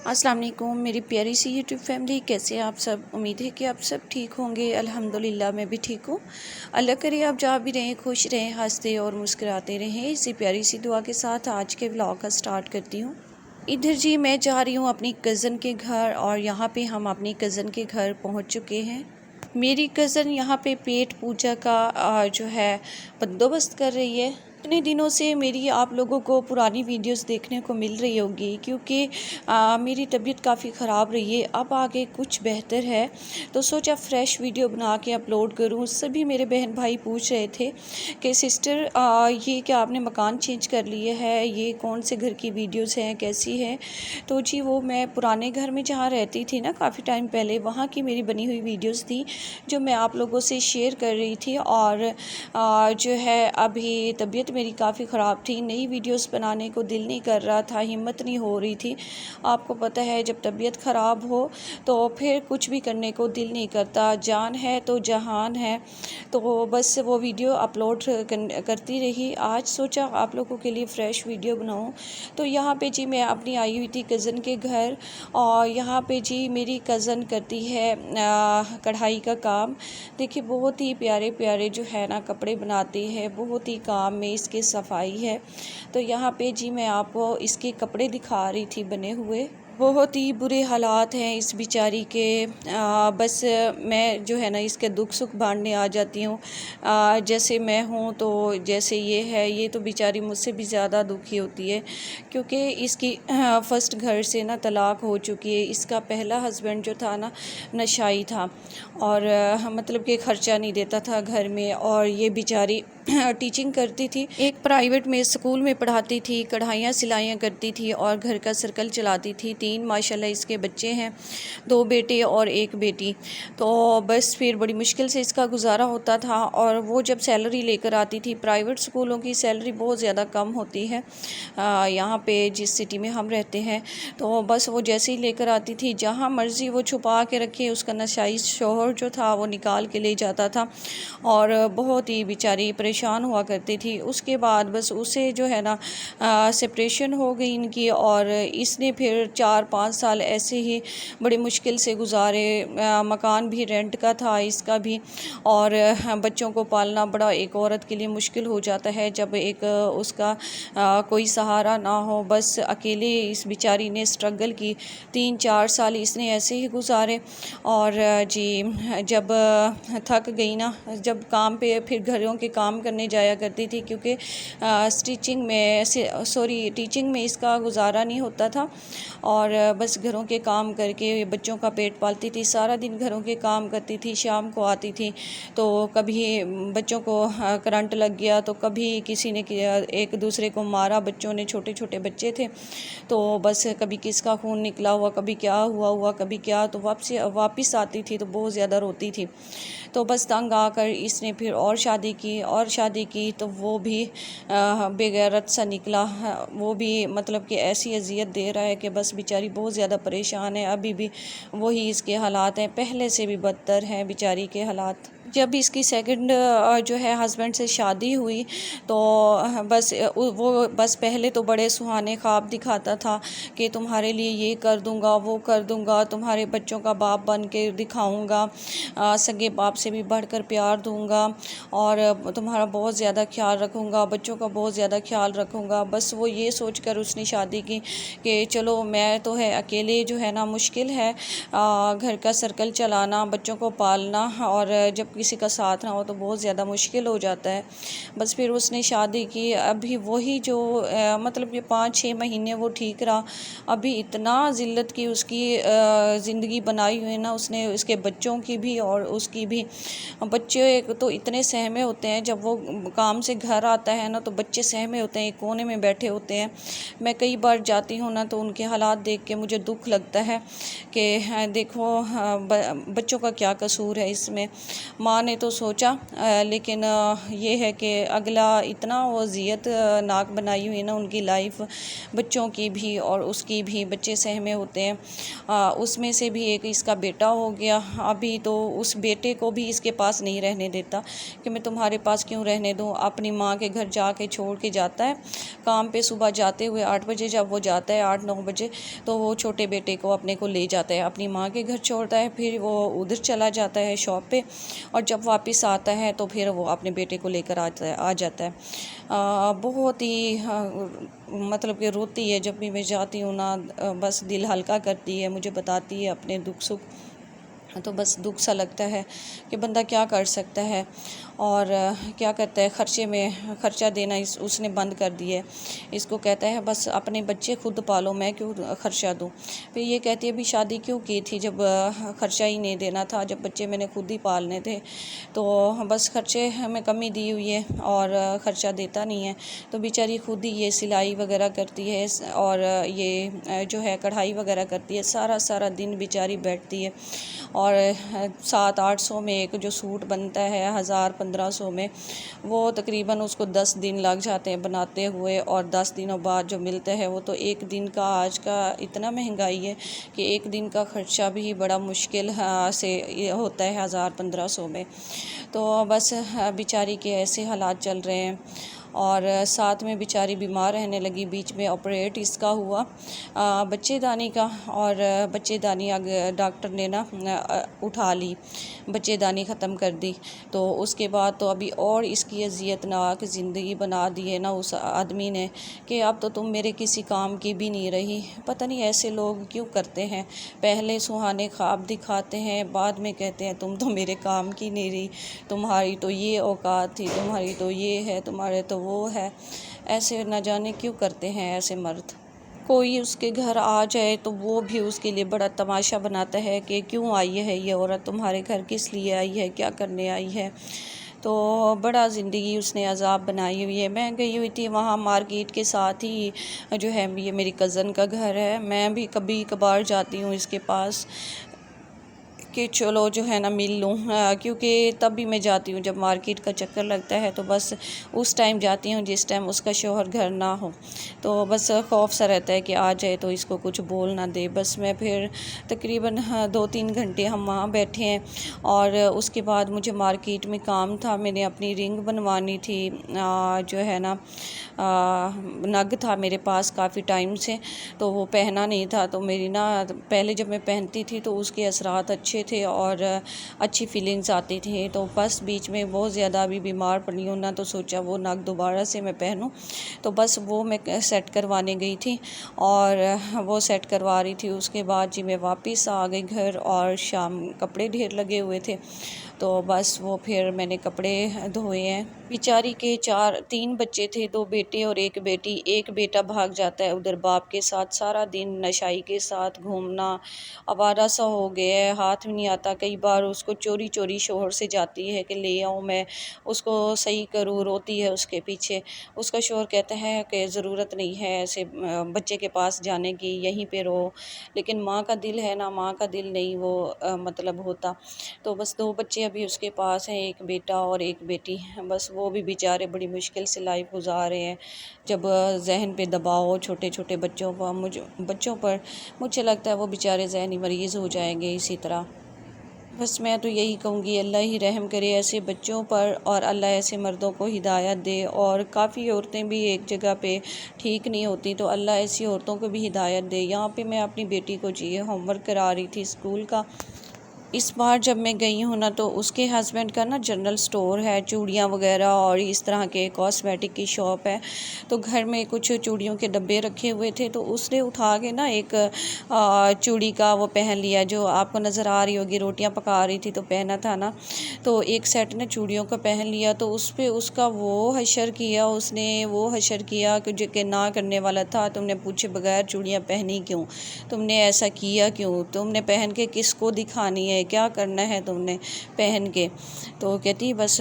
السلام علیکم میری پیاری سی یوٹیوب فیملی، کیسے ہیں آپ سب؟ امید ہے کہ آپ سب ٹھیک ہوں گے۔ الحمدللہ میں بھی ٹھیک ہوں۔ اللہ کرے آپ جہاں بھی رہیں خوش رہیں، ہنستے اور مسکراتے رہیں۔ اسی پیاری سی دعا کے ساتھ آج کے ولاگ کا سٹارٹ کرتی ہوں۔ ادھر جی میں جا رہی ہوں اپنی کزن کے گھر، اور یہاں پہ ہم اپنی کزن کے گھر پہنچ چکے ہیں۔ میری کزن یہاں پہ پیٹ پوجا کا جو ہے بندوبست کر رہی ہے۔ اتنے دنوں سے میری آپ لوگوں کو پرانی ویڈیوز دیکھنے کو مل رہی ہوگی، کیونکہ میری طبیعت کافی خراب رہی ہے۔ اب آگے کچھ بہتر ہے تو سوچا فریش ویڈیو بنا کے اپلوڈ کروں۔ سبھی میرے بہن بھائی پوچھ رہے تھے کہ سسٹر یہ کیا آپ نے مکان چینج کر لیا ہے، یہ کون سے گھر کی ویڈیوز ہیں، کیسی ہے؟ تو جی وہ میں پرانے گھر میں جہاں رہتی تھی نا کافی ٹائم پہلے، وہاں کی میری بنی ہوئی ویڈیوز تھی جو میں آپ لوگوں سے شیئر کر رہی تھی۔ اور جو ہے ابھی طبیعت میری کافی خراب تھی، نئی ویڈیوز بنانے کو دل نہیں کر رہا تھا، ہمت نہیں ہو رہی تھی۔ آپ کو پتہ ہے جب طبیعت خراب ہو تو پھر کچھ بھی کرنے کو دل نہیں کرتا، جان ہے تو جہان ہے۔ تو بس وہ ویڈیو اپلوڈ کرتی رہی۔ آج سوچا آپ لوگوں کے لیے فریش ویڈیو بناؤں۔ تو یہاں پہ جی میں اپنی آئی ہوئی تھی کزن کے گھر، اور یہاں پہ جی میری کزن کرتی ہے کڑھائی کا کام۔ دیکھیے بہت ہی پیارے پیارے جو ہے نا کپڑے بناتی ہے، بہت ہی کام میں اس کے صفائی ہے۔ تو یہاں پہ جی میں آپ کو اس کے کپڑے دکھا رہی تھی بنے ہوئے۔ بہت ہی برے حالات ہیں اس بیچاری کے۔ بس میں جو ہے نا اس کے دکھ سکھ بانٹنے آ جاتی ہوں۔ جیسے میں ہوں تو جیسے یہ ہے، یہ تو بیچاری مجھ سے بھی زیادہ دکھی ہوتی ہے، کیونکہ اس کی فرسٹ گھر سے نا طلاق ہو چکی ہے۔ اس کا پہلا ہسبینڈ جو تھا نا نشائی تھا، اور مطلب کہ خرچہ نہیں دیتا تھا گھر میں، اور یہ بیچاری ٹیچنگ کرتی تھی، ایک پرائیویٹ میں اسکول میں پڑھاتی تھی، کڑھائیاں سلائیاں کرتی تھی اور گھر کا سرکل چلاتی تھی۔ 3 ماشاءاللہ اس کے بچے ہیں، 2 بیٹے اور 1 بیٹی۔ تو بس پھر بڑی مشکل سے اس کا گزارا ہوتا تھا، اور وہ جب سیلری لے کر آتی تھی، پرائیویٹ اسکولوں کی سیلری بہت زیادہ کم ہوتی ہے یہاں پہ جس سٹی میں ہم رہتے ہیں، تو بس وہ جیسے ہی لے کر آتی تھی، جہاں مرضی وہ چھپا کے رکھے، اس کا نشائی شوہر جو تھا وہ نکال کے لے جاتا تھا، اور بہت ہی بیچاری پریشان ہوا کرتی تھی۔ اس کے بعد بس اسے جو ہے نا سپریشن ہو گئی ان کی، اور اس نے پھر 4-5 سال ایسے ہی بڑی مشکل سے گزارے۔ مکان بھی رینٹ کا تھا اس کا بھی، اور بچوں کو پالنا بڑا ایک عورت کے لیے مشکل ہو جاتا ہے جب ایک اس کا کوئی سہارا نہ ہو۔ بس اکیلے اس بیچاری نے اسٹرگل کی، 3-4 سال اس نے ایسے ہی گزارے۔ اور جی جب تھک گئی نا، جب کام پہ پھر گھروں کے کام کرنے جایا کرتی تھی، کیونکہ ٹیچنگ میں اس کا گزارا نہیں ہوتا تھا، اور بس گھروں کے کام کر کے بچوں کا پیٹ پالتی تھی، سارا دن گھروں کے کام کرتی تھی، شام کو آتی تھی تو کبھی بچوں کو کرنٹ لگ گیا، تو کبھی کسی نے ایک دوسرے کو مارا، بچوں نے، چھوٹے چھوٹے بچے تھے، تو بس کبھی کس کا خون نکلا ہوا، کبھی کیا ہوا کبھی کیا، تو واپس آتی تھی تو بہت زیادہ روتی تھی۔ تو بس تنگ آ کر اس نے پھر اور شادی کی تو وہ بھی بے غیرت سا نکلا، وہ بھی مطلب کہ ایسی اذیت دے رہا ہے کہ بس بیچاری بہت زیادہ پریشان ہے۔ ابھی بھی وہی اس کے حالات ہیں، پہلے سے بھی بدتر ہیں بیچاری کے حالات۔ جب اس کی سیکنڈ جو ہے ہسبینڈ سے شادی ہوئی تو بس پہلے تو بڑے سہانے خواب دکھاتا تھا کہ تمہارے لیے یہ کر دوں گا، وہ کر دوں گا، تمہارے بچوں کا باپ بن کے دکھاؤں گا، سگے باپ سے بھی بڑھ کر پیار دوں گا، اور تمہارا بہت زیادہ خیال رکھوں گا، بچوں کا بہت زیادہ خیال رکھوں گا۔ بس وہ یہ سوچ کر اس نے شادی کی کہ چلو میں تو ہے اکیلے جو ہے نا مشکل ہے گھر کا سرکل چلانا، بچوں کو پالنا، اور جب کسی کا ساتھ نہ ہو تو بہت زیادہ مشکل ہو جاتا ہے۔ بس پھر اس نے شادی کی، ابھی وہی جو مطلب کہ 5-6 مہینے وہ ٹھیک رہا، ابھی اتنا ذلت کی اس کی زندگی بنائی ہوئی نا اس نے، اس کے بچوں کی بھی اور اس کی بھی۔ بچے تو اتنے سہمے ہوتے ہیں، جب وہ کام سے گھر آتا ہے نا تو بچے سہمے ہوتے ہیں، ایک کونے میں بیٹھے ہوتے ہیں۔ میں کئی بار جاتی ہوں نا تو ان کے حالات دیکھ کے مجھے دکھ لگتا ہے کہ دیکھو بچوں کا کیا قصور ہے اس میں، ماں نے تو سوچا لیکن یہ ہے کہ اگلا اتنا وہ اذیت ناک بنائی ہوئی نا ان کی لائف، بچوں کی بھی اور اس کی بھی، بچے سہمے ہوتے ہیں۔ اس میں سے بھی ایک اس کا بیٹا ہو گیا، ابھی تو اس بیٹے کو بھی اس کے پاس نہیں رہنے دیتا کہ میں تمہارے پاس کیوں رہنے دوں، اپنی ماں کے گھر جا کے چھوڑ کے جاتا ہے کام پہ، صبح جاتے ہوئے 8 بجے جب وہ جاتا ہے 8-9 بجے تو وہ چھوٹے بیٹے کو اپنے کو لے جاتا ہے، اپنی ماں کے گھر چھوڑتا ہے، پھر وہ ادھر چلا جاتا ہے شاپ پہ، اور جب واپس آتا ہے تو پھر وہ اپنے بیٹے کو لے کر آ جاتا ہے۔ بہت ہی مطلب کہ روتی ہے جب بھی میں جاتی ہوں نا، بس دل ہلکا کرتی ہے، مجھے بتاتی ہے اپنے دکھ سکھ، تو بس دکھ سا لگتا ہے کہ بندہ کیا کر سکتا ہے، اور کیا کرتا ہے، خرچہ دینا اس نے بند کر دیا ہے۔ اس کو کہتا ہے بس اپنے بچے خود پالو، میں کیوں خرچہ دوں۔ پھر یہ کہتی ہے بھی شادی کیوں کی تھی جب خرچہ ہی نہیں دینا تھا، جب بچے میں نے خود ہی پالنے تھے، تو بس خرچے میں کمی دی ہوئی ہے اور خرچہ دیتا نہیں ہے، تو بیچاری خود ہی یہ سلائی وغیرہ کرتی ہے اور یہ جو ہے کڑھائی وغیرہ کرتی ہے، سارا دن بیچاری بیٹھتی ہے، اور 700-800 میں ایک جو سوٹ بنتا ہے 1000-1500 میں، وہ تقریباً اس کو 10 دن لگ جاتے ہیں بناتے ہوئے، اور 10 دنوں بعد جو ملتا ہے وہ تو ایک دن کا، آج کا اتنا مہنگائی ہے کہ ایک دن کا خرچہ بھی بڑا مشکل سے ہوتا ہے 1000-1500 میں، تو بس بیچاری کے ایسے حالات چل رہے ہیں، اور ساتھ میں بیچاری بیمار رہنے لگی، بیچ میں آپریٹ اس کا ہوا بچے دانی کا، اور بچے دانی ڈاکٹر نے نا اٹھا لی، بچے دانی ختم کر دی، تو اس کے بعد تو ابھی اور اس کی اذیت ناک زندگی بنا دی ہے نا اس آدمی نے کہ اب تو تم میرے کسی کام کی بھی نہیں رہی۔ پتہ نہیں ایسے لوگ کیوں کرتے ہیں، پہلے سہانے خواب دکھاتے ہیں، بعد میں کہتے ہیں تم تو میرے کام کی نہیں رہی، تمہاری تو یہ اوقات تھی، تمہاری تو یہ ہے، تمہارے تو وہ ہے۔ ایسے نہ جانے کیوں کرتے ہیں ایسے مرد۔ کوئی اس کے گھر آ جائے تو وہ بھی اس کے لیے بڑا تماشا بناتا ہے کہ کیوں آئی ہے یہ عورت تمہارے گھر، کس لیے آئی ہے، کیا کرنے آئی ہے، تو بڑا زندگی اس نے عذاب بنائی ہوئی ہے۔ میں گئی ہوئی تھی وہاں مارکیٹ کے ساتھ ہی جو ہے یہ میری کزن کا گھر ہے، میں بھی کبھی کبھار جاتی ہوں اس کے پاس کہ چلو جو ہے نا مل لوں، کیونکہ تب بھی میں جاتی ہوں جب مارکیٹ کا چکر لگتا ہے، تو بس اس ٹائم جاتی ہوں جس ٹائم اس کا شوہر گھر نہ ہو، تو بس خوف سا رہتا ہے کہ آ جائے تو اس کو کچھ بول نہ دے۔ بس میں پھر تقریباً 2-3 گھنٹے ہم وہاں بیٹھے ہیں، اور اس کے بعد مجھے مارکیٹ میں کام تھا، میں نے اپنی رنگ بنوانی تھی، جو ہے نا نگ تھا میرے پاس کافی ٹائم سے، تو وہ پہنا نہیں تھا، تو میری نا پہلے جب میں پہنتی تھی تو اس کے اثرات اچھے تھے اور اچھی فیلنگز آتی تھی، تو بس بیچ میں بہت زیادہ ابھی بیمار پڑی ہوں نا، تو سوچا وہ نگ دوبارہ سے میں پہنوں، تو بس وہ میں سیٹ کروانے گئی تھی، اور وہ سیٹ کروا رہی تھی، اس کے بعد جی میں واپس آ گئی گھر، اور شام کپڑے ڈھیر لگے ہوئے تھے، تو بس وہ پھر میں نے کپڑے دھوئے ہیں۔ بیچاری کے 3 بچے تھے، 2 بیٹے اور 1 بیٹی، ایک بیٹا بھاگ جاتا ہے ادھر باپ کے ساتھ، سارا دن نشائی کے ساتھ گھومنا، آوارہ سا ہو گیا ہے، ہاتھ میں نہیں آتا، کئی بار اس کو چوری شوہر سے جاتی ہے کہ لے آؤں میں اس کو صحیح کروں، روتی ہے اس کے پیچھے، اس کا شوہر کہتا ہے کہ ضرورت نہیں ہے ایسے بچے کے پاس جانے کی، یہیں پہ رہو، لیکن ماں کا دل ہے نا، ماں کا دل نہیں وہ مطلب ہوتا، تو بس 2 بچے ابھی اس کے پاس ہیں، 1 بیٹا اور 1 بیٹی، بس وہ بھی بیچارے بڑی مشکل سے لائف گزار رہے ہیں، جب ذہن پہ دباؤ چھوٹے بچوں پر، مجھے لگتا ہے وہ بیچارے ذہنی مریض ہو جائیں گے اسی طرح۔ بس میں تو یہی کہوں گی اللہ ہی رحم کرے ایسے بچوں پر، اور اللہ ایسے مردوں کو ہدایت دے، اور کافی عورتیں بھی ایک جگہ پہ ٹھیک نہیں ہوتی، تو اللہ ایسی عورتوں کو بھی ہدایت دے۔ یہاں پہ میں اپنی بیٹی کو ہوم ورک کرا رہی تھی اسکول کا، اس بار جب میں گئی ہوں نا، تو اس کے ہسبینڈ کا نا جنرل سٹور ہے، چوڑیاں وغیرہ اور اس طرح کے کاسمیٹک کی شاپ ہے، تو گھر میں کچھ چوڑیوں کے ڈبے رکھے ہوئے تھے، تو اس نے اٹھا کے نا ایک چوڑی کا وہ پہن لیا، جو آپ کو نظر آ رہی ہوگی، روٹیاں پکا رہی تھی تو پہنا تھا نا، تو ایک سیٹ نے چوڑیوں کا پہن لیا، تو اس پہ اس کا وہ حشر کیا کہ نہ کرنے والا تھا، تم نے پوچھے بغیر چوڑیاں پہنی کیوں، تم نے ایسا کیا کیوں، تم نے پہن کے کس کو دکھانی ہے ہے, کیا کرنا ہے تم نے پہن کے؟ تو کہتی بس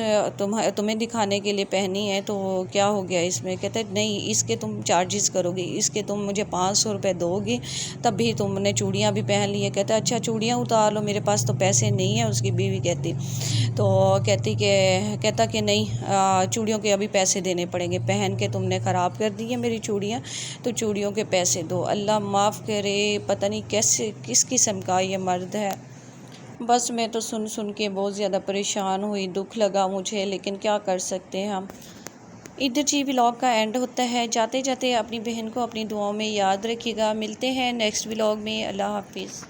تمہیں دکھانے کے لیے پہنی ہے، تو کیا ہو گیا اس میں؟ کہتے نہیں، اس کے تم چارجز کرو گی، اس کے تم مجھے 500 روپے دو گی تب بھی تم نے چوڑیاں بھی پہن لی ہے۔ کہتا اچھا چوڑیاں اتار لو، میرے پاس تو پیسے نہیں ہیں، اس کی بیوی کہتی۔ تو کہتا کہ نہیں، چوڑیوں کے ابھی پیسے دینے پڑیں گے، پہن کے تم نے خراب کر دی ہے میری چوڑیاں، تو چوڑیوں کے پیسے دو۔ اللہ معاف کرے، پتہ نہیں کیسے کس قسم کا یہ مرد ہے۔ بس میں تو سن کے بہت زیادہ پریشان ہوئی، دکھ لگا مجھے، لیکن کیا کر سکتے ہیں ہم۔ ادھر جی ولاگ کا اینڈ ہوتا ہے۔ جاتے جاتے اپنی بہن کو اپنی دعاؤں میں یاد رکھیے گا۔ ملتے ہیں نیکسٹ ولاگ میں۔ اللہ حافظ۔